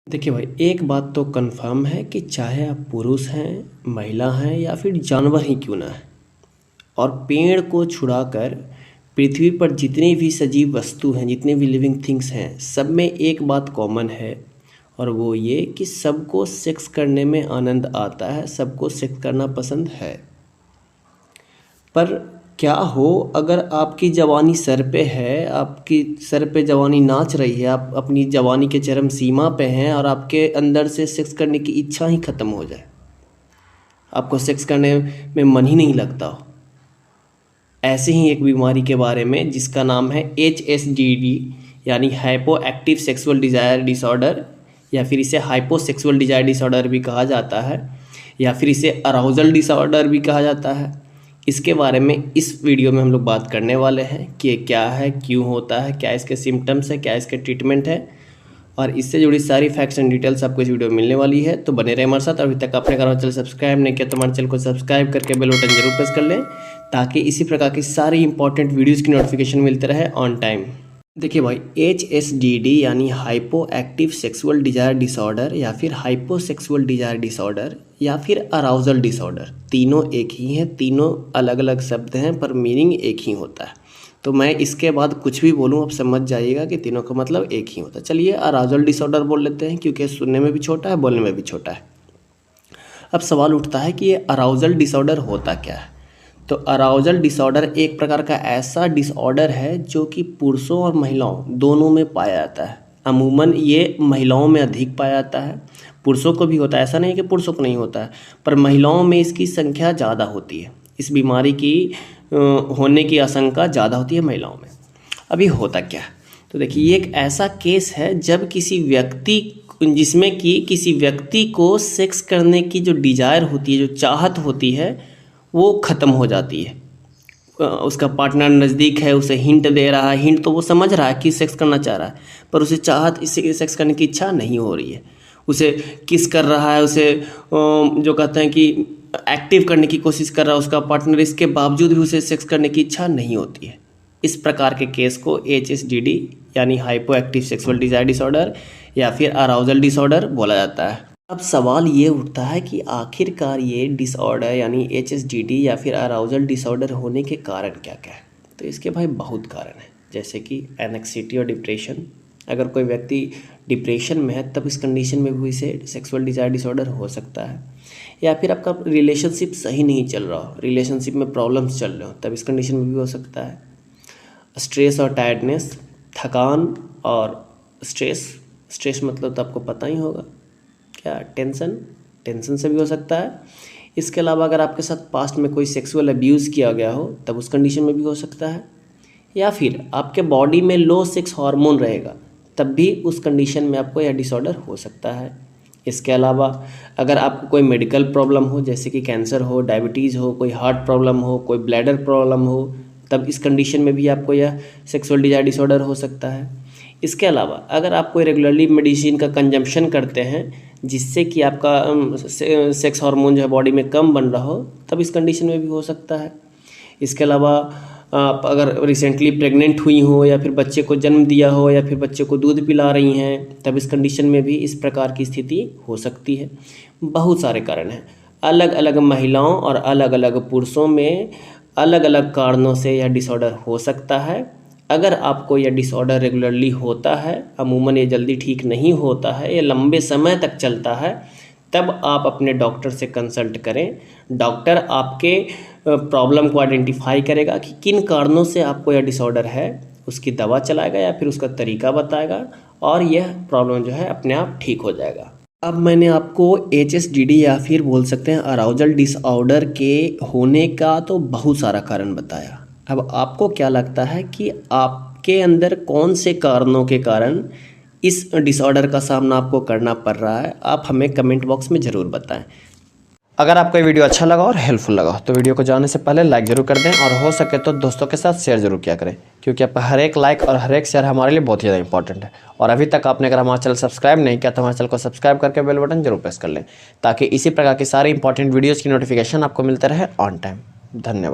देखिए भाई, एक बात तो कंफर्म है कि चाहे आप पुरुष हैं, महिला हैं या फिर जानवर ही क्यों ना है, और पेड़ को छुड़ाकर पृथ्वी पर जितनी भी सजीव वस्तु हैं, जितने भी लिविंग थिंग्स हैं, सब में एक बात कॉमन है और वो ये कि सबको सेक्स करने में आनंद आता है, सबको सेक्स करना पसंद है। पर क्या हो अगर आपकी जवानी सर पे है, आपकी सर पे जवानी नाच रही है, आप अपनी जवानी के चरम सीमा पे हैं और आपके अंदर से सेक्स करने की इच्छा ही ख़त्म हो जाए, आपको सेक्स करने में मन ही नहीं लगता हो। ऐसे ही एक बीमारी के बारे में जिसका नाम है HSDD यानी hypo active sexual desire disorder, या फिर इसे हाइपोसेक्सुअल डिज़ायर डिसऑर्डर भी कहा जाता है, या फिर इसे अराउजल डिसऑर्डर भी कहा जाता है। इसके बारे में इस वीडियो में हम लोग बात करने वाले हैं कि ये क्या है, क्यों होता है, क्या इसके सिम्टम्स है, क्या इसके ट्रीटमेंट है, और इससे जुड़ी सारी फैक्ट्स एंड डिटेल्स आपको इस वीडियो में मिलने वाली है। तो बने रहे हमारे साथ। अभी तक आपने हमारा चैनल सब्सक्राइब नहीं किया तो हमारे चैनल को सब्सक्राइब करके बेल बटन जरूर प्रेस कर लें, ताकि इसी प्रकार की सारी इंपॉर्टेंट वीडियोज़ की नोटिफिकेशन मिलते रहे ऑन टाइम। देखिए भाई, HSDD यानी hypo active sexual desire disorder, या फिर हाइपोसेक्सुअल डिज़ायर डिसऑर्डर, या फिर अराउजल डिसऑर्डर, तीनों एक ही हैं, तीनों अलग अलग शब्द हैं पर मीनिंग एक ही होता है। तो मैं इसके बाद कुछ भी बोलूँ आप समझ जाइएगा कि तीनों का मतलब एक ही होता है। चलिए अराउजल डिसऑर्डर बोल लेते हैं, क्योंकि सुनने में भी छोटा है, बोलने में भी छोटा है। अब सवाल उठता है कि ये अराउजल डिसऑर्डर होता क्या है। तो अराउजल डिसऑर्डर एक प्रकार का ऐसा डिसऑर्डर है जो कि पुरुषों और महिलाओं दोनों में पाया जाता है। अमूमन ये महिलाओं में अधिक पाया जाता है, पुरुषों को भी होता है, ऐसा नहीं है कि पुरुषों को नहीं होता है, पर महिलाओं में इसकी संख्या ज़्यादा होती है। इस बीमारी की होने की आशंका ज़्यादा होती है महिलाओं में। अभी होता क्या है, तो देखिए ये एक ऐसा केस है जब जिसमें कि किसी व्यक्ति को सेक्स करने की जो डिज़ायर होती है, जो चाहत होती है, वो ख़त्म हो जाती है। उसका पार्टनर नज़दीक है, उसे हिंट दे रहा है, हिंट तो वो समझ रहा है कि सेक्स करना चाह रहा है, पर उसे चाहत इससे सेक्स करने की इच्छा नहीं हो रही है। उसे किस कर रहा है, उसे जो कहते हैं कि एक्टिव करने की कोशिश कर रहा है उसका पार्टनर, इसके बावजूद भी उसे सेक्स करने की इच्छा नहीं होती है। इस प्रकार के केस को HSDD यानी hypo active sexual desire disorder या फिर अराउजल डिसऑर्डर बोला जाता है। अब सवाल ये उठता है कि आखिरकार ये डिसऑर्डर यानी HSDD या फिर अराउजल डिसऑर्डर होने के कारण क्या क्या है। तो इसके भाई बहुत कारण हैं, जैसे कि एंग्जायटी और डिप्रेशन। अगर कोई व्यक्ति डिप्रेशन में है तब इस कंडीशन में भी इसे सेक्सुअल डिज़ायर डिसऑर्डर हो सकता है। या फिर आपका रिलेशनशिप सही नहीं चल रहा हो, रिलेशनशिप में प्रॉब्लम्स चल रहे हो, तब इस कंडीशन में भी हो सकता है। स्ट्रेस और टायर्डनेस, थकान और स्ट्रेस मतलब तो आपको पता ही होगा क्या, टेंशन से भी हो सकता है। इसके अलावा अगर आपके साथ पास्ट में कोई सेक्सुअल अब्यूज़ किया गया हो तब उस कंडीशन में भी हो सकता है। या फिर आपके बॉडी में लो सेक्स हार्मोन रहेगा तब भी उस कंडीशन में आपको यह डिसऑर्डर हो सकता है। इसके अलावा अगर आपको कोई मेडिकल प्रॉब्लम हो, जैसे कि कैंसर हो, डायबिटीज़ हो, कोई हार्ट प्रॉब्लम हो, कोई ब्लैडर प्रॉब्लम हो, तब इस कंडीशन में भी आपको यह सेक्सुअल डिज़ायर डिसऑर्डर हो सकता है। इसके अलावा अगर आप कोई रेगुलरली मेडिसिन का कंजम्पशन करते हैं जिससे कि आपका सेक्स हार्मोन जो है बॉडी में कम बन रहा हो, तब इस कंडीशन में भी हो सकता है। इसके अलावा आप अगर रिसेंटली प्रेग्नेंट हुई हो, या फिर बच्चे को जन्म दिया हो, या फिर बच्चे को दूध पिला रही हैं, तब इस कंडीशन में भी इस प्रकार की स्थिति हो सकती है। बहुत सारे कारण हैं, अलग अलग महिलाओं और अलग अलग पुरुषों में अलग अलग कारणों से यह डिसऑर्डर हो सकता है। अगर आपको यह डिसऑर्डर रेगुलरली होता है, अमूमन ये जल्दी ठीक नहीं होता है, ये लंबे समय तक चलता है, तब आप अपने डॉक्टर से कंसल्ट करें। डॉक्टर आपके प्रॉब्लम को आइडेंटिफाई करेगा कि किन कारणों से आपको यह डिसऑर्डर है, उसकी दवा चलाएगा या फिर उसका तरीका बताएगा, और यह प्रॉब्लम जो है अपने आप ठीक हो जाएगा। अब मैंने आपको HSDD या फिर बोल सकते हैं अराउजल डिसऑर्डर के होने का तो बहुत सारा कारण बताया। अब आपको क्या लगता है कि आपके अंदर कौन से कारणों के कारण इस डिसऑर्डर का सामना आपको करना पड़ रहा है, आप हमें कमेंट बॉक्स में ज़रूर बताएं। अगर आपको ये वीडियो अच्छा लगा और हेल्पफुल लगा तो वीडियो को जाने से पहले लाइक ज़रूर कर दें, और हो सके तो दोस्तों के साथ शेयर ज़रूर किया करें, क्योंकि आपका हर एक लाइक और हर एक शेयर हमारे लिए बहुत ही ज़्यादा इंपॉर्टेंट है। और अभी तक आपने अगर हमारा चैनल सब्सक्राइब नहीं किया तो हमारे चैनल को सब्सक्राइब करके बेल बटन जरूर प्रेस कर लें, ताकि इसी प्रकार की सारी इंपॉर्टेंट वीडियोज़ की नोटिफिकेशन आपको मिलते रहे ऑन टाइम। धन्यवाद।